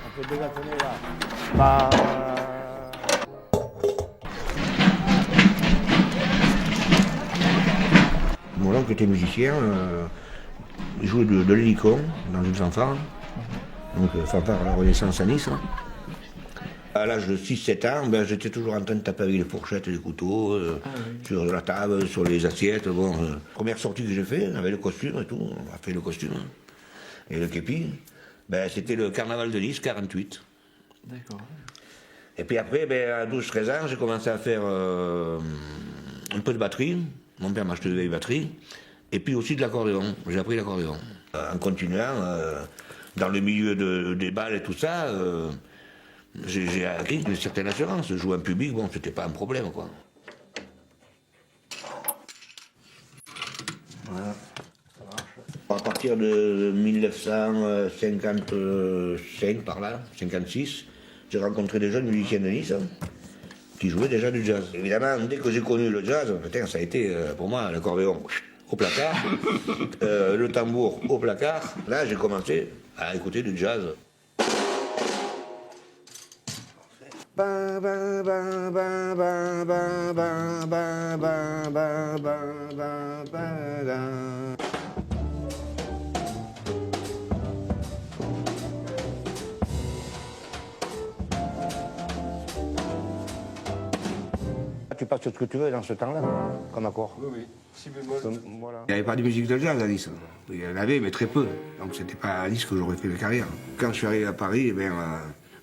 On peut dégatonner là. Bah... Mon oncle était musicien, il jouait de l'hélicon dans une fanfare, donc fanfare à la Renaissance à Nice. À l'âge de 6-7 ans, ben, j'étais toujours en train de taper avec les fourchettes et les couteaux, sur la table, sur les assiettes. Bon, première sortie que j'ai fait, avec le costume et tout, on a fait le costume et le képi, ben, c'était le carnaval de Nice, 48. D'accord. Et puis après, ben, à 12-13 ans, j'ai commencé à faire un peu de batterie. Mon père m'a acheté de vieilles batteries. Et puis aussi de l'accordéon. J'ai appris l'accordéon. En continuant, dans le milieu des balles et tout ça, j'ai acquis une certaine assurance. Jouer en public, bon, c'était pas un problème, quoi. Voilà. À partir de 1955, par là, 56, j'ai rencontré des jeunes musiciens de Nice qui jouaient déjà du jazz. Évidemment, dès que j'ai connu le jazz, putain, ça a été pour moi l'accordéon au placard, le tambour au placard. Là, j'ai commencé à écouter du jazz. Tu passes ce que tu veux dans ce temps-là, comme accord. Oui, oui. Si bémol. Voilà. Il n'y avait pas de musique de jazz à Nice. Il y en avait, mais très peu. Donc c'était pas à Nice que j'aurais fait ma carrière. Quand je suis arrivé à Paris, eh bien,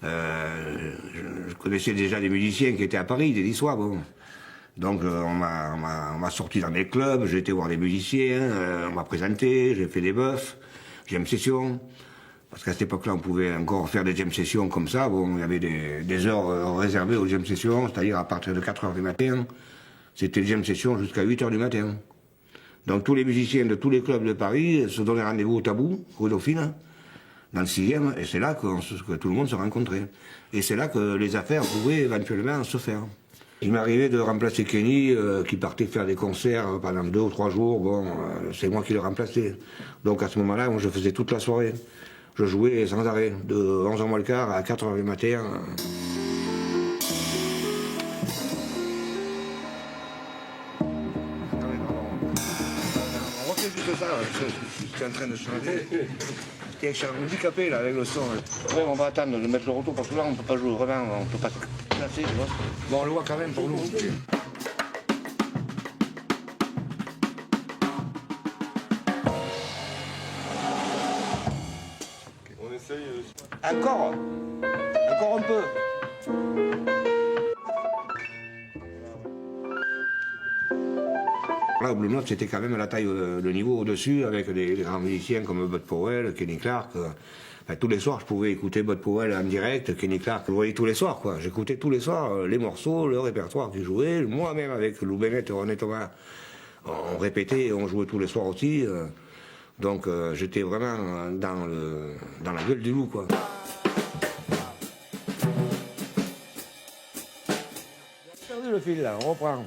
je connaissais déjà des musiciens qui étaient à Paris, des Niçois, bon. Donc on m'a sorti dans des clubs, j'ai été voir des musiciens, on m'a présenté, j'ai fait des bœufs, jam sessions. Parce qu'à cette époque-là, on pouvait encore faire des jam sessions comme ça. Bon, il y avait des heures réservées aux jam sessions, c'est-à-dire à partir de 4h du matin. C'était jam session jusqu'à 8h du matin. Donc tous les musiciens de tous les clubs de Paris se donnaient rendez-vous au Tabou, rue Dauphine, dans le 6e, et c'est là que tout le monde se rencontrait. Et c'est là que les affaires pouvaient éventuellement se faire. Il m'arrivait de remplacer Kenny, qui partait faire des concerts pendant 2 ou 3 jours. Bon, c'est moi qui le remplaçais. Donc à ce moment-là, moi, je faisais toute la soirée. Je jouais sans arrêt, de 11h moins le quart à 4h du matin. On refait juste ça, j'étais en train de changer. Je suis handicapé là avec le son. Après on va attendre de mettre le retour parce que là on ne peut pas jouer vraiment, on ne peut pas se placer, tu vois. Bon on le voit quand même pour nous. On essaye. Encore un peu. Là, au Blue Note, c'était quand même la taille, le niveau au-dessus, avec des grands musiciens comme Bud Powell, Kenny Clarke. Enfin, tous les soirs, je pouvais écouter Bud Powell en direct, Kenny Clarke. Je voyais tous les soirs, quoi. J'écoutais tous les soirs les morceaux, le répertoire qu'ils jouaient. Moi-même, avec Lou Bennett et René Thomas, On répétait, on jouait tous les soirs aussi. Donc j'étais vraiment dans la gueule du loup, quoi. Perdu le fil là, on reprend.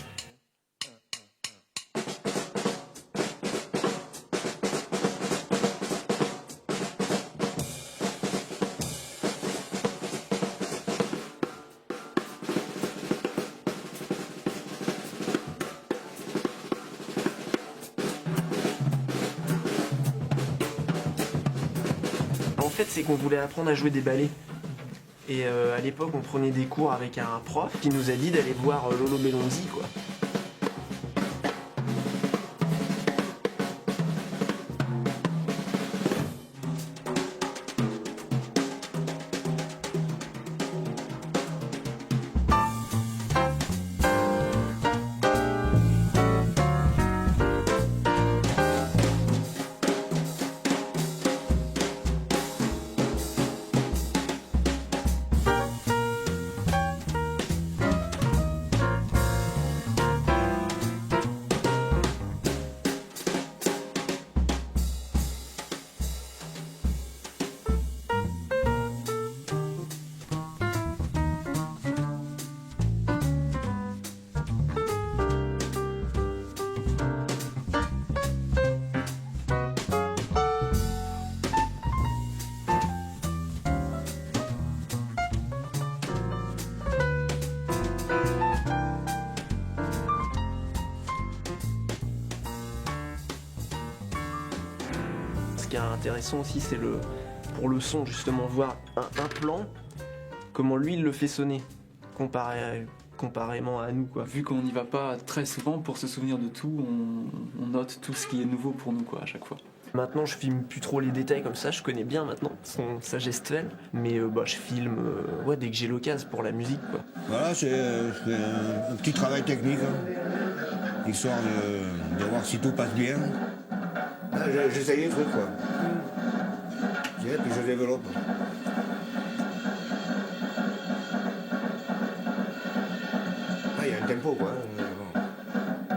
En fait, c'est qu'on voulait apprendre à jouer des ballets. Et à l'époque, on prenait des cours avec un prof qui nous a dit d'aller voir Lolo Belonzi, quoi. Ce qui est intéressant aussi, c'est pour le son, justement, voir un plan, comment lui il le fait sonner, comparément à nous, quoi. Vu qu'on n'y va pas très souvent pour se souvenir de tout, on note tout ce qui est nouveau pour nous, quoi, à chaque fois. Maintenant, je filme plus trop les détails comme ça, je connais bien maintenant sa gestuelle, mais je filme dès que j'ai l'occasion pour la musique, quoi. Voilà, je fais un petit travail technique, hein, histoire de voir si tout passe bien. J'essaye des trucs, quoi. Et puis je développe. Ah, il y a un tempo, quoi. Bon.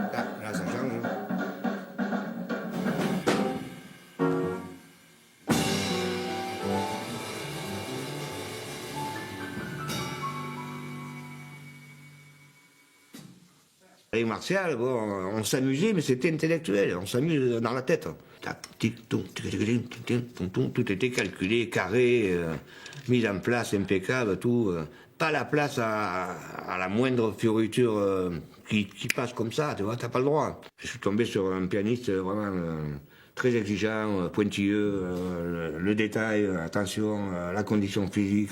Là, ça change. Avec Martial, bon, on s'amusait, mais c'était intellectuel, on s'amuse dans la tête. Tout était calculé, carré, mis en place, impeccable, tout. Pas la place à la moindre fioriture qui passe comme ça, tu vois, t'as pas le droit. Je suis tombé sur un pianiste vraiment très exigeant, pointilleux, le détail, attention, la condition physique,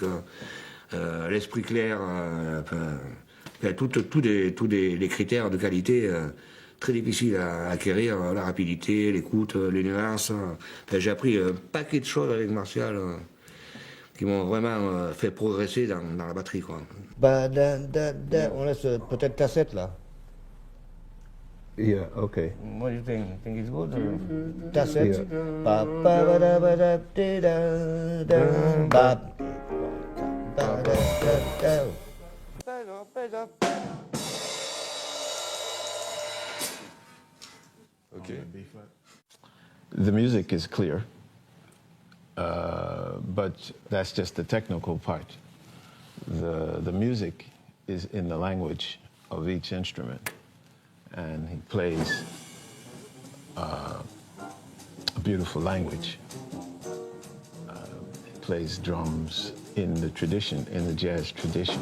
l'esprit clair, tous les critères de qualité très difficiles à acquérir, la rapidité, l'écoute, les nuances. J'ai appris un paquet de choses avec Martial qui m'ont vraiment fait progresser dans la batterie, quoi. On laisse peut-être cassette là. Yeah, okay. What do you think? Think it's good? Cassette. Ba ba ba da ba da dee da da ba ba da da da. Ok. The music is clear, but that's just the technical part. The music is in the language of each instrument, and he plays a beautiful language. He plays drums in the tradition, in the jazz tradition.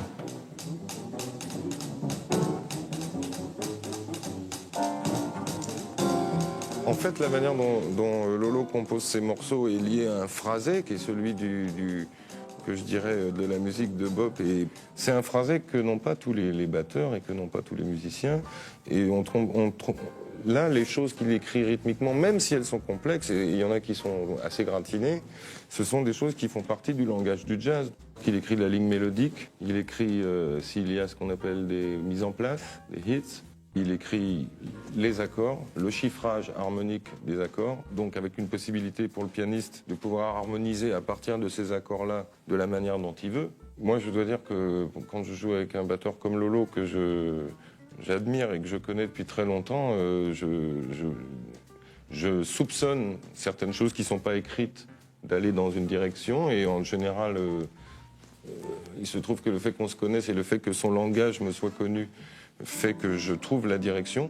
En fait, la manière dont Lolo compose ses morceaux est liée à un phrasé qui est celui que je dirais de la musique de bop. Et c'est un phrasé que n'ont pas tous les batteurs et que n'ont pas tous les musiciens. Et là, les choses qu'il écrit rythmiquement, même si elles sont complexes, et il y en a qui sont assez gratinées, ce sont des choses qui font partie du langage du jazz. Il écrit de la ligne mélodique, il écrit s'il y a ce qu'on appelle des mises en place, des hits. Il écrit les accords, le chiffrage harmonique des accords, donc avec une possibilité pour le pianiste de pouvoir harmoniser à partir de ces accords-là de la manière dont il veut. Moi, je dois dire que quand je joue avec un batteur comme Lolo, que j'admire et que je connais depuis très longtemps, je soupçonne certaines choses qui ne sont pas écrites d'aller dans une direction, et en général, il se trouve que le fait qu'on se connaisse et le fait que son langage me soit connu fait que je trouve la direction.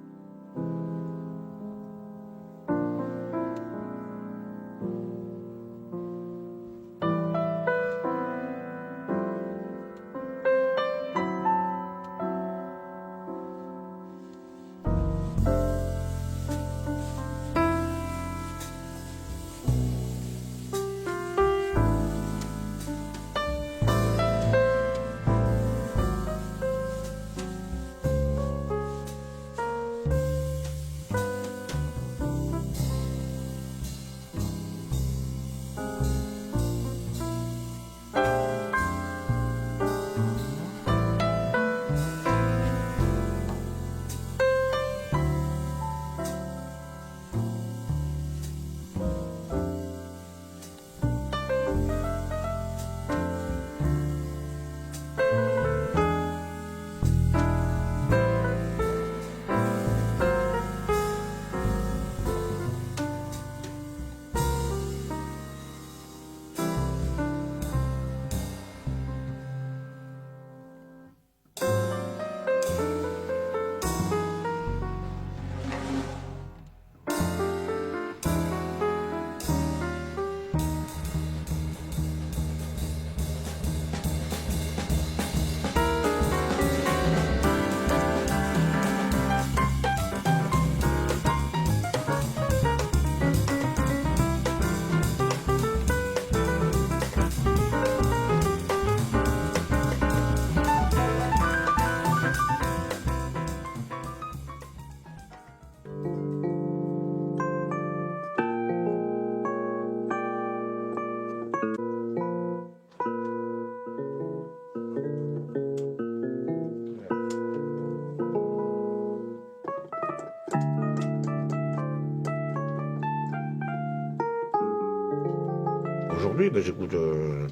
Aujourd'hui, ben, j'écoute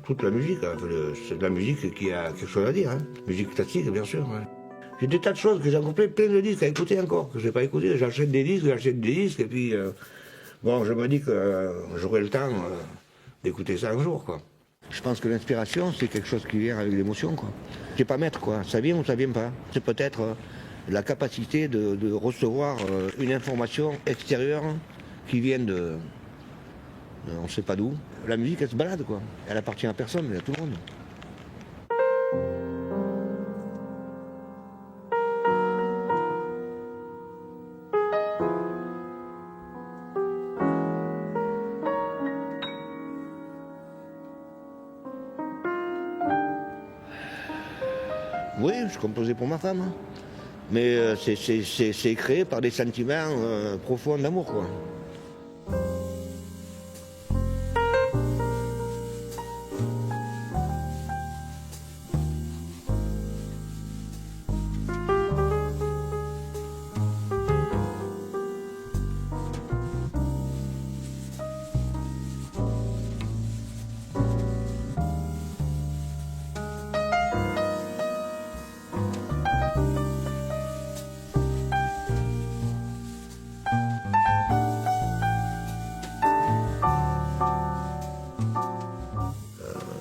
toute la musique. Hein. C'est de la musique qui a quelque chose à dire. Hein. Musique classique, bien sûr. Ouais. J'ai des tas de choses que j'ai compris, plein de disques à écouter encore, que je n'ai pas écouté. J'achète des disques, et puis bon, je me dis que j'aurai le temps d'écouter ça un jour, quoi. Je pense que l'inspiration, c'est quelque chose qui vient avec l'émotion, quoi. C'est pas maître, quoi. Ça vient ou ça vient pas. C'est peut-être la capacité de recevoir une information extérieure qui vient de on ne sait pas d'où. La musique, elle se balade, quoi. Elle appartient à personne, mais à tout le monde. Oui, je composais pour ma femme. Hein. Mais c'est créé par des sentiments profonds d'amour, quoi.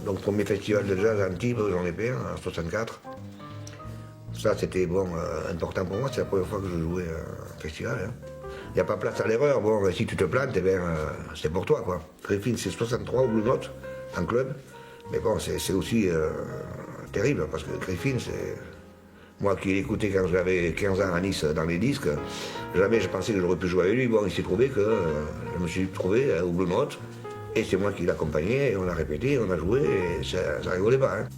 Donc premier festival de jazz à Antibes, j'en ai fait en 64. Ça c'était bon, important pour moi, c'est la première fois que je jouais un festival. Hein. Il n'y a pas place à l'erreur, bon si tu te plantes, eh bien, c'est pour toi quoi. Griffin c'est 63 au Blue Note, en club, mais bon c'est aussi terrible parce que Griffin c'est... Moi qui l'écoutais quand j'avais 15 ans à Nice dans les disques, jamais je pensais que j'aurais pu jouer avec lui. Bon il s'est trouvé que je me suis trouvé au Blue Note. Et c'est moi qui l'accompagnais, et on a répété, on a joué, et ça rigolait pas. Hein.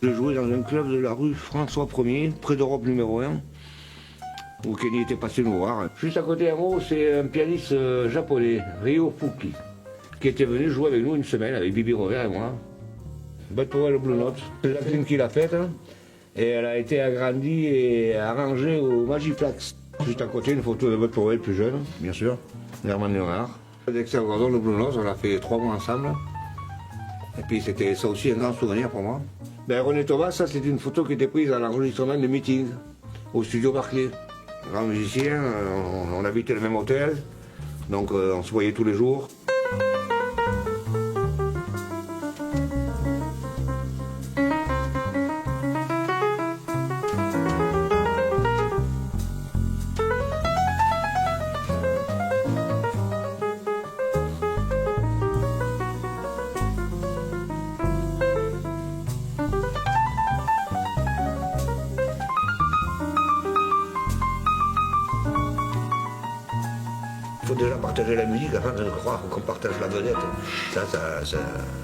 Je jouais dans un club de la rue François 1er, près d'Europe numéro 1. Où Kenny était passé nous voir. Juste à côté en haut, c'est un pianiste japonais, Ryo Fuki, qui était venu jouer avec nous une semaine avec Bibi Rover et moi. Bad Powell Blue Note, c'est Jacqueline qui l'a faite. Hein. Et elle a été agrandie et arrangée au Magiplex. Juste à côté, une photo de votre Powell plus jeune, bien sûr, Herman Leonard. Dexter Gordon, le Blue Nose, on l'a fait 3 mois ensemble. Et puis c'était ça aussi un grand souvenir pour moi. Ben, René Thomas, ça c'est une photo qui était prise à l'enregistrement de meeting au studio Barclay. Grand musicien, on habitait le même hôtel, donc on se voyait tous les jours. Il faut déjà partager la musique avant de croire qu'on partage la vedette. Ça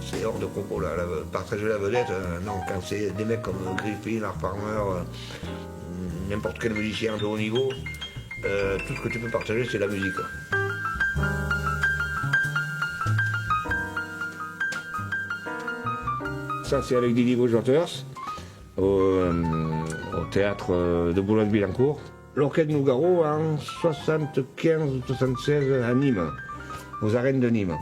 c'est hors de propos. Là. Partager la vedette, non, quand c'est des mecs comme Griffin, Art Farmer, n'importe quel musicien de haut niveau, tout ce que tu peux partager, c'est la musique. Ça, c'est avec Didier Bojoters, au théâtre de Boulogne-Billancourt. L'orchestre Nougaro en 75 ou 76 à Nîmes, aux arènes de Nîmes.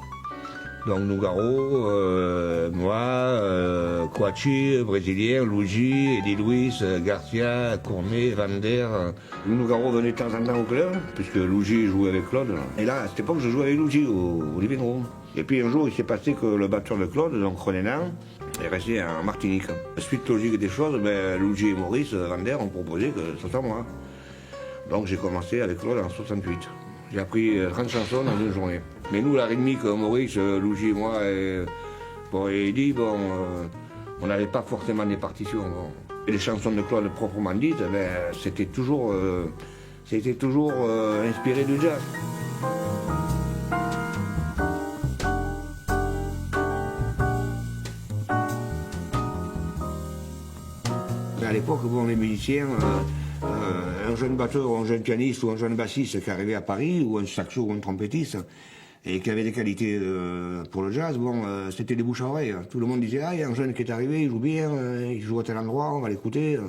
Donc Nougaro, moi, Coachi, brésilien, Luigi, Eddie Luis, Garcia, Cournet, Vander. Nougaro venait de temps en temps au club, puisque Luigi jouait avec Claude. Et là, à cette époque, je jouais avec Luigi au living room. Et puis un jour, il s'est passé que le batteur de Claude, donc René Nan, est resté en Martinique. Suite logique des choses, ben, Luigi et Maurice Vander ont proposé que ce soit moi. Donc j'ai commencé avec Claude en 68. J'ai appris 30 chansons dans une journée. Mais nous, la rythmique, Maurice, Luigi et moi, et Eddie, on n'avait pas forcément des partitions. Bon. Et les chansons de Claude proprement dites, ben, c'était toujours inspiré du jazz. À l'époque, bon, les musiciens, un jeune batteur, ou un jeune pianiste, ou un jeune bassiste qui arrivait à Paris, ou un saxo ou un trompettiste, et qui avait des qualités pour le jazz, bon, c'était des bouches à oreille. Tout le monde disait, ah, il y a un jeune qui est arrivé, il joue bien, il joue à tel endroit, on va l'écouter.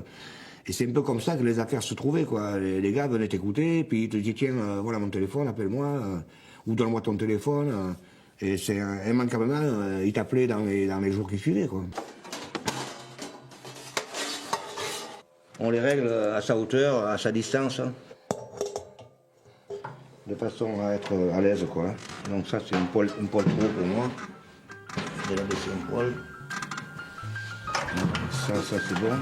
Et c'est un peu comme ça que les affaires se trouvaient, quoi. Les gars venaient t'écouter, puis ils te disaient, tiens, voilà mon téléphone, appelle-moi, ou donne-moi ton téléphone. Et c'est immanquablement, ils t'appelaient dans les jours qui suivaient, quoi. On les règle à sa hauteur, à sa distance, de façon à être à l'aise, quoi. Donc ça, c'est une poêle trop pour moi. Je vais la baisser un poil. Ça c'est bon.